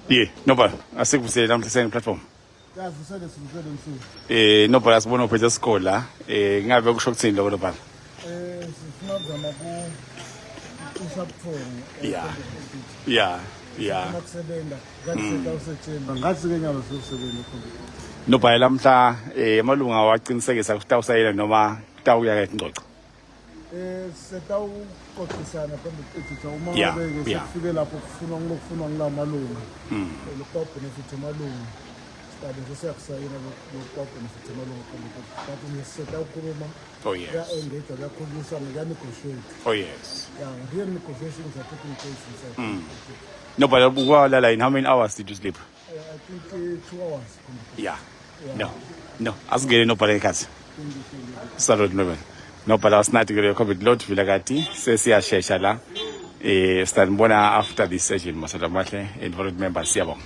Yeah, no but asikuvusele namhla sene platform. Yazi usele sivukele msuku. No but asibona uphethe isikole la. Ngabe kusho kuthini lokho baba? Sifuna ukuzama usaphongo. Yeah. Ukusebenza, ngathi usetshela. Ngathi ke nyalo sokusebenza computer. No but lamhla amalunga waqinisekisa ukuthi awusayela noma utawuya ke ingxoxo. Setawuqoqisana phambi kwethu uma Yeah. sifike lapho kufuna ngilamalunga. Lokho benefit amalunga. Sibabe sesiyakusayina lokho benefit amalunga computer. But setawukhuluma. Oh yes. Ya-engage yakhulumisana ya-negotiate. Oh yes. Yeah, real negotiations are taking place inside. No but ukwalala in how many hours did you sleep? I think 2 hours. Yeah. No. Asingene no but ekhathi. Salute no. No but awusinathi ke COVID load vila kati sesiyashesha la. Stanibona after this session masada mahle environment members siyabonga.